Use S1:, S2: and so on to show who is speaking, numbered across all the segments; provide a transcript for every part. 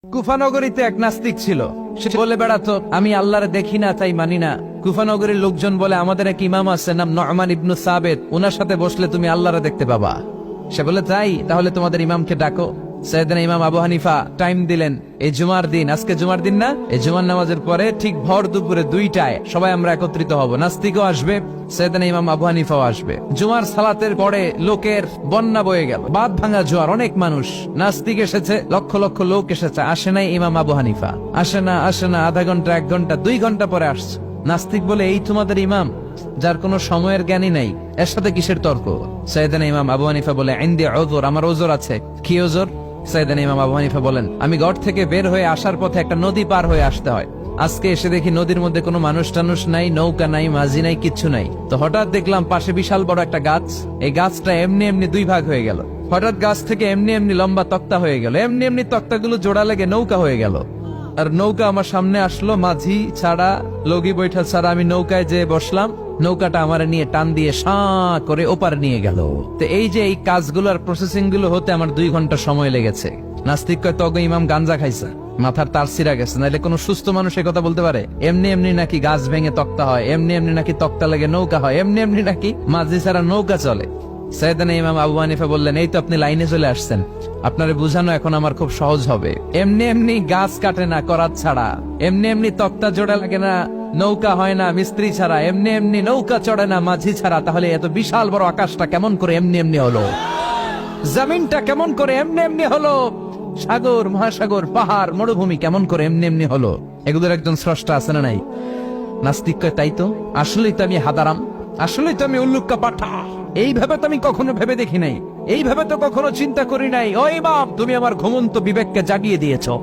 S1: কুফানগরীতে এক নাস্তিক ছিল। সে বলে বেড়াতো, আমি আল্লাহরে দেখি না তাই মানি না। কুফানগরীর লোকজন বলে, আমাদের এক ইমাম আছে নাম নু'মান ইবনে সাবিত, উনার সাথে বসলে তুমি আল্লাহরে দেখতে পাবা। সে বলে, তাই তাহলে তোমাদের ইমামকে ডাকো। সাইয়েদনা ইমাম আবু হানিফা টাইম দিলেন, এই জুমার দিন, আজকে জুমার দিন না, এই জুমার নামাজের পরে ঠিক ভর দুপুরে 2টায় সবাই আমরা একত্রিত হব। নাস্তিকও আসবে, সাইয়েদনা ইমাম আবু হানিফাও আসবে। জুমার সালাতের পরে লোকের বন্যা বয়ে গেল, বাঁধ ভাঙা জোয়ার, অনেক মানুষ। নাস্তিক এসেছে, লক্ষ লক্ষ লোক এসেছে, আসে নাই ইমাম আবু হানিফা। আসে না আধা ঘন্টা, 1 ঘন্টা, 2 ঘন্টা পরে আসছে। নাস্তিক বলে, এই তোমাদের ইমাম যার কোনো সময়ের জ্ঞানই নাই, এর সাথে কিসের তর্ক? সাইয়েদনা ইমাম আবু হানিফা বলে, ইনদি উযর, আমার ওজর আছে। কি ওজর? সাইয়েদনা ইমাম আবু হানিফা বলেন, আমি ঘর থেকে বের হয়ে আসার পথে একটা নদী পার হয়ে আসতে হয়। আজকে এসে দেখি নদীর মধ্যে কোনো মানুষ টানুষ নাই, নৌকা নাই, মাঝি নাই, কিচ্ছু নাই। তো হঠাৎ দেখলাম পাশে বিশাল বড় একটা গাছ। এই গাছটা এমনি এমনি 2 ভাগ হয়ে গেল। হঠাৎ গাছ থেকে এমনি এমনি লম্বা তক্তা হয়ে গেল, এমনি এমনি তক্তাগুলো জোড়া লেগে নৌকা হয়ে গেল। আর নৌকা আমার সামনে আসলো, মাঝি ছাড়া, লগি বৈঠা ছাড়া। আমি নৌকায় যেয়ে বসলাম, নৌকাটা আমার নিয়ে টান দিয়ে সাঁ করে ওপার নিয়ে গেল। তো এই যে এই কাজগুলো আর প্রসেসিং গুলো হতে আমার 2 ঘন্টা সময় লেগেছে। নাস্তিক কয়, তবে ইমাম গাঞ্জা খাইছে, মাথার তার ছিঁড়া গেছে, নাহলে কোনো সুস্থ মানুষ এই কথা বলতে পারে? এমনি এমনি নাকি গাছ ভেঙে তক্তা হয়, এমনি এমনি নাকি তক্তা লেগে নৌকা হয়, এমনি এমনি নাকি মাঝি ছাড়া নৌকা চলে। সাইয়েদনা ইমাম আবু হানিফা বললেন, এই তো আপনি লাইনে চলে আসছেন, আপনারে বুঝানো এখন আমার খুব সহজ হবে। এমনি এমনি গাছ কাটে না করাত ছাড়া, এমনি এমনি তক্তা জোড়া লাগে না, নৌকা হয় না মিস্ত্রি ছাড়া, এমনি এমনি নৌকা চড়ে না মাঝি ছাড়া। তাহলে এত বিশাল বড় আকাশটা কেমন করে এমনি এমনি হলো? জমিনটা কেমন করে এমনি এমনি হলো? সাগর, মহাসাগর, পাহাড়, মরুভূমি কেমন করে এমনি এমনি হলো? এগুলোর একজন স্রষ্টা আছে না নাই? নাস্তিক কয়, তাই তো, আসলেই তো আমি হাদারাম, আসলেই তো আমি উল্লুক্কা পাঠা। এইভাবে তো আমি কখনো ভেবে দেখি নাই, এইভাবে তো কখনো চিন্তা করি নাই। ও ইমাম, তুমি আমার ঘুমন্ত বিবেককে জাগিয়ে দিয়েছো,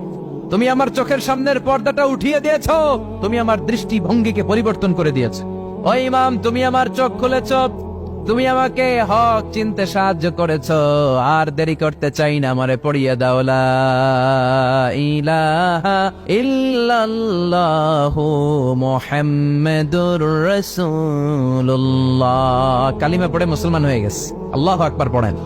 S1: তুমি আমার চোখের সামনের পর্দাটা উঠিয়ে দিয়েছো, তুমি আমার দৃষ্টিভঙ্গিকে পরিবর্তন করে দিয়েছো। ও ইমাম, তুমি আমার চোখ খুলেছো, তুমি আমাকে হক চিনতে সাহায্য করেছো। আর দেরি করতে চাই না, আমারে পড়িয়ে দাও লা ইলাহা ইল্লাল্লাহু মুহাম্মাদুর রাসূলুল্লাহ। কালিমা পড়ে মুসলমান হয়ে গেছে। আল্লাহু আকবার পড়েন।